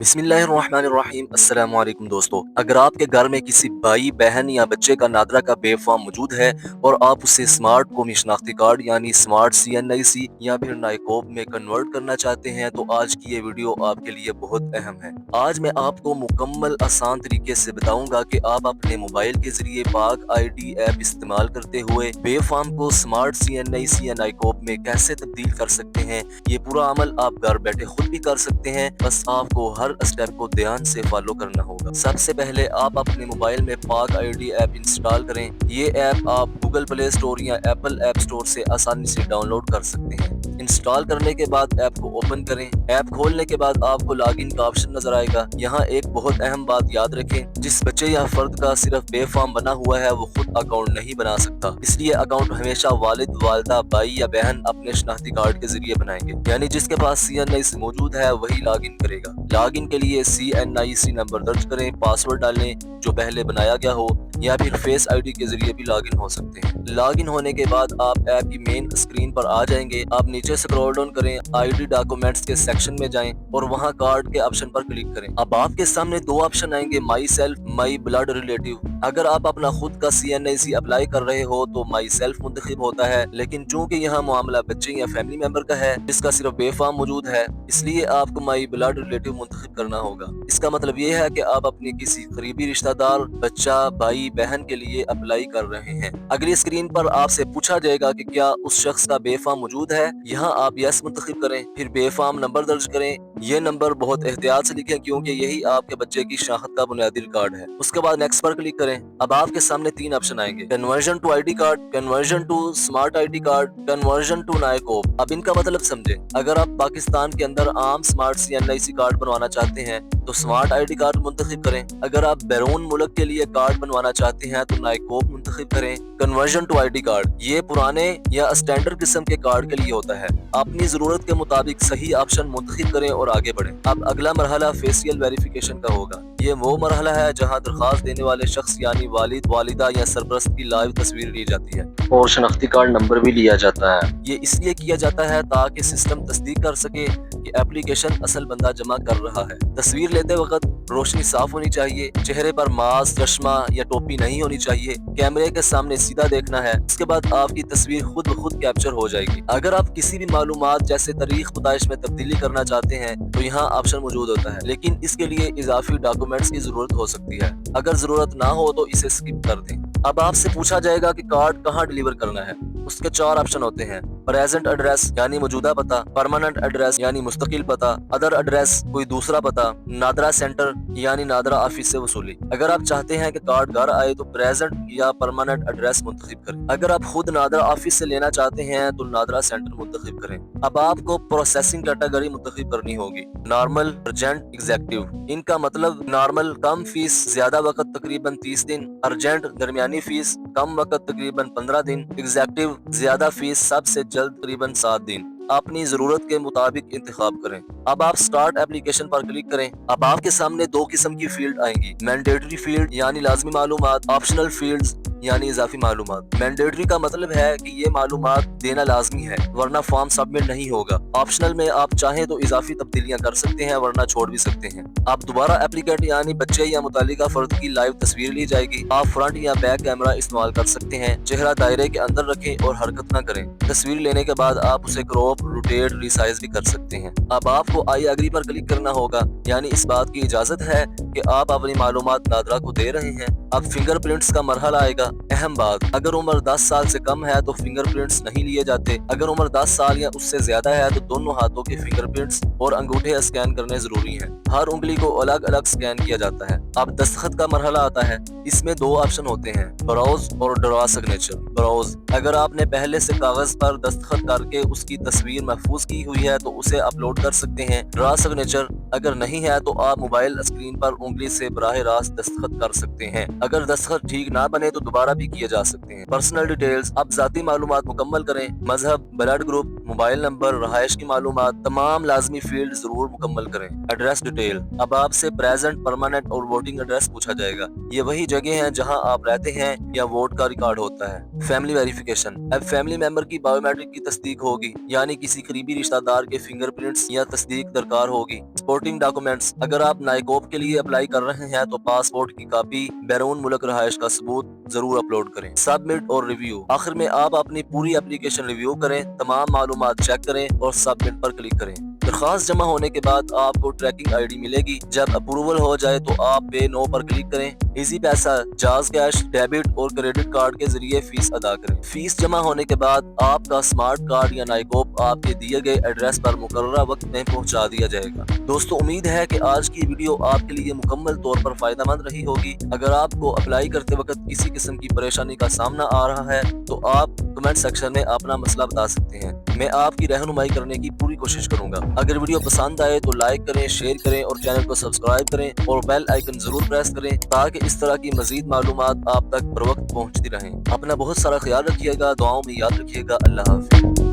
बिस्मिल्लाहिर्रहमानिर्रहीम। अस्सलाम वालेकुम दोस्तों, अगर आपके घर में किसी भाई बहन या बच्चे का नादरा का बेफाम मौजूद है और आप उसे स्मार्ट कौमी शनाख्ती कार्ड यानी स्मार्ट CNIC या फिर नाइकोब में कन्वर्ट करना चाहते हैं तो आज की ये वीडियो आपके लिए बहुत अहम है। आज मैं आपको मुकम्मल आसान तरीके से बताऊंगा कि आप अपने मोबाइल के जरिए पाक ID ऐप इस्तेमाल करते हुए बेफाम को स्मार्ट CNIC या नाइकोब में कैसे तब्दील कर सकते हैं। ये पूरा अमल आप घर बैठे खुद भी कर सकते हैं, बस आपको हर स्टेप को ध्यान से फॉलो करना होगा। सबसे पहले आप अपने मोबाइल में पाक ID ऐप इंस्टॉल करें। ये ऐप आप गूगल प्ले स्टोर या एप्पल ऐप स्टोर से आसानी से डाउनलोड कर सकते हैं। इंस्टॉल करने के बाद ऐप को ओपन करें। ऐप खोलने के बाद आपको लॉगिन का ऑप्शन नजर आएगा। यहाँ एक बहुत अहम बात याद रखें, जिस बच्चे या फर्द का सिर्फ बेफाम बना हुआ है वो खुद अकाउंट नहीं बना सकता, इसलिए अकाउंट हमेशा वालिद, वालदा, भाई या बहन अपने शनाख्ती कार्ड के जरिए बनाएंगे। यानी जिसके पास CNIC मौजूद है वही लॉगिन करेगा। लॉगिन के लिए CNIC नंबर दर्ज करें, पासवर्ड डालें जो पहले बनाया गया हो, या फिर फेस ID के जरिए भी लॉगिन हो सकते हैं। लॉगिन होने के बाद आप ऐप की मेन स्क्रीन पर आ जाएंगे। आप नीचे स्क्रॉल डाउन करें, ID डॉक्यूमेंट्स के सेक्शन में जाएं और वहां कार्ड के ऑप्शन पर क्लिक करें। अब आपके सामने दो ऑप्शन आएंगे, my self, my blood relative. अगर आप अपना खुद का CNIC अप्लाई कर रहे हो तो माई सेल्फ मुंतखब होता है, लेकिन चूंकि यहाँ मामला बच्चे या फैमिली मेंबर का है जिसका सिर्फ बेफाम मौजूद है, इसलिए आपको माई ब्लड रिलेटिव मुंतखब करना होगा। इसका मतलब ये है कि आप अपने किसी करीबी रिश्तेदार, बच्चा, भाई, बहन के लिए अप्लाई कर रहे हैं। अगली स्क्रीन पर आपसे पूछा जाएगा कि क्या उस शख्स का बेफाम मौजूद है। यहाँ आप यस मुंतखब करें, फिर बेफाम नंबर दर्ज करें। ये नंबर बहुत एहतियात से लिखें क्योंकि यही आपके बच्चे की शनाख्त का बुनियादी रिकॉर्ड है। उसके बाद नेक्स्ट पर क्लिक करें। अब आपके सामने तीन ऑप्शन आएंगे, conversion to ID card, conversion to smart ID card, conversion to NICOP. अब इनका मतलब समझे। अगर आप पाकिस्तान के अंदर आम स्मार्ट CNIC कार्ड बनवाना चाहते हैं तो स्मार्ट ID कार्ड मुंतखब करें। अगर आप बैरून मुल्क के लिए कार्ड बनवाना चाहते हैं तो नाइकोब मुंतखब करें। कन्वर्जन टू ID कार्ड ये पुराने या स्टैंडर्ड किस्म के कार्ड के लिए होता है। अपनी जरूरत के मुताबिक सही ऑप्शन मुंतखब करें और आगे बढ़ें। अब अगला मरहला फेशियल वेरिफिकेशन का होगा। ये वो मरहला है जहां दरखास्त देने वाले शख्स यानी वालिद, वालिदा या सरपरस्त की लाइव तस्वीर ली जाती है और शनाख्ती कार्ड नंबर भी लिया जाता है। ये इसलिए किया जाता है ताकि सिस्टम तस्दीक कर सके कि एप्लीकेशन असल बंदा जमा कर रहा है। तस्वीर लेते वक्त रोशनी साफ होनी चाहिए, चेहरे पर मास्क, चश्मा या टोपी नहीं होनी चाहिए, कैमरे के सामने सीधा देखना है। इसके बाद आपकी तस्वीर खुद ब खुद कैप्चर हो जाएगी। अगर आप किसी भी मालूमात जैसे तारीख पैदाइश में तब्दीली करना चाहते हैं तो यहाँ ऑप्शन मौजूद होता है, लेकिन इसके लिए इजाफी डॉक्यूमेंट्स की जरूरत हो सकती है। अगर जरूरत ना हो तो इसे स्किप कर दें। अब आपसे पूछा जाएगा कि कार्ड कहाँ डिलीवर करना है। उसके चार ऑप्शन होते हैं, प्रेजेंट एड्रेस यानी मौजूदा पता, परमानेंट एड्रेस यानी मुस्तकिल पता, अदर एड्रेस कोई दूसरा पता, नादरा सेंटर यानी नादरा ऑफिस से वसूली। अगर आप चाहते हैं कि कार्ड घर आए तो प्रेजेंट या परमानेंट एड्रेस मुंतखब करें। अगर आप खुद नादरा ऑफिस से लेना चाहते हैं तो नादरा सेंटर मुंतखब करें। अब आपको प्रोसेसिंग कैटेगरी मुंतखब करनी होगी, नॉर्मल, अर्जेंट, एग्जीक्यूटिव। इनका मतलब नॉर्मल कम फीस ज्यादा वक्त तकरीबन 30 दिन, अर्जेंट दरमियानी फीस कम वक्त तकरीबन 15 दिन, एग्जीक्यूटिव ज्यादा फीस सबसे जल्द तकरीबन 7 दिन। अपनी जरूरत के मुताबिक इंतखाब करें। अब आप स्टार्ट एप्लीकेशन पर क्लिक करें। अब आपके सामने दो किस्म की फील्ड आएंगी, मैंडेटरी फील्ड यानी लाजमी मालूमात, ऑप्शनल फील्ड्स यानी इजाफी मालूमात। मैंडेटरी का मतलब है कि ये मालूमात देना लाजमी है वरना फॉर्म सबमिट नहीं होगा। ऑप्शनल में आप चाहें तो इजाफी तब्दीलियां कर सकते हैं वरना छोड़ भी सकते हैं। आप दोबारा एप्लीकेंट यानी बच्चे या मुतालिका फर्द की लाइव तस्वीर ली जाएगी। आप फ्रंट या बैक कैमरा इस्तेमाल कर सकते हैं। चेहरा दायरे के अंदर रखें और हरकत न करें। तस्वीर लेने के बाद आप उसे क्रॉप, रोटेट, रिसाइज भी कर सकते हैं। अब आपको आई एग्री पर क्लिक करना होगा, यानी इस बात की इजाजत है कि आप अपनी मालूमात नादरा को दे रहे हैं। अब फिंगरप्रिंट्स का मरहला आएगा। अहम बात, अगर उम्र 10 साल से कम है तो फिंगरप्रिंट्स नहीं लिए जाते। अगर उम्र 10 साल या उससे ज्यादा है तो दोनों हाथों के फिंगरप्रिंट्स और अंगूठे स्कैन करने जरूरी हैं। हर उंगली को अलग अलग स्कैन किया जाता है। अब दस्तखत का मरहला आता है। इसमें दो ऑप्शन होते हैं, ब्राउज और ड्रा सिग्नेचर। ब्राउज, अगर आपने पहले से कागज पर दस्तखत करके उसकी तस्वीर महफूज की हुई है तो उसे अपलोड कर सकते हैं। ड्रा सिग्नेचर, अगर नहीं है तो आप मोबाइल स्क्रीन पर उंगली से बराह रास्त दस्तखत कर सकते हैं। अगर दस्तखत ठीक ना बने तो दोबारा भी किए जा सकते हैं। पर्सनल डिटेल्स, अब जाती मालूमात मुकम्मल करें। मजहब, ब्लड ग्रुप, मोबाइल नंबर, रहायश की मालूमात, तमाम लाजमी फील्ड जरूर मुकम्मल करें। एड्रेस डिटेल, अब आपसे प्रेजेंट, परमानेंट और वोटिंग एड्रेस पूछा जाएगा। ये वही जगह है जहां आप रहते हैं या वोट का रिकॉर्ड होता है। फैमिली वेरिफिकेशन, अब फैमिली मेंबर की बायोमेट्रिक की तस्दीक होगी, यानी किसी करीबी रिश्तेदार के फिंगरप्रिंट्स या तस्दीक दरकार होगी। سپورٹنگ ڈاکومنٹس: اگر آپ نائکوب کے لیے اپلائی کر رہے ہیں تو پاسپورٹ کی کاپی، بیرون ملک رہائش کا ثبوت ضرور اپلوڈ کریں۔ سبمٹ اور ریویو: آخر میں آپ اپنی پوری اپلیکیشن ریویو کریں، تمام معلومات چیک کریں اور سبمٹ پر کلک کریں۔ درخواست جمع ہونے کے بعد آپ کو ٹریکنگ آئی ڈی ملے گی۔ جب اپروول ہو جائے تو آپ پے نو پر کلک کریں۔ ایزی پیسہ، جاز کیش، ڈیبٹ اور کریڈٹ کارڈ کے ذریعے فیس ادا کریں۔ فیس جمع ہونے کے بعد آپ کا اسمارٹ کارڈ یا نائکوب آپ کے دیے گئے ایڈریس پر مقررہ وقت میں پہنچا دیا جائے گا۔ دوستو، امید ہے کہ آج کی ویڈیو آپ کے لیے مکمل طور پر فائدہ مند رہی ہوگی۔ اگر آپ کو اپلائی کرتے وقت کسی قسم کی پریشانی کا سامنا آ رہا ہے تو آپ کمنٹ سیکشن میں اپنا مسئلہ بتا سکتے ہیں۔ میں آپ کی رہنمائی کرنے کی پوری کوشش کروں گا۔ اگر ویڈیو پسند آئے تو لائک کریں، شیئر کریں اور چینل کو سبسکرائب کریں اور بیل آئیکن ضرور پریس کریں تاکہ اس طرح کی مزید معلومات آپ تک بر وقت پہنچتی رہیں۔ اپنا بہت سارا خیال رکھیے گا، دعاؤں میں یاد رکھیے گا۔ اللہ حافظ۔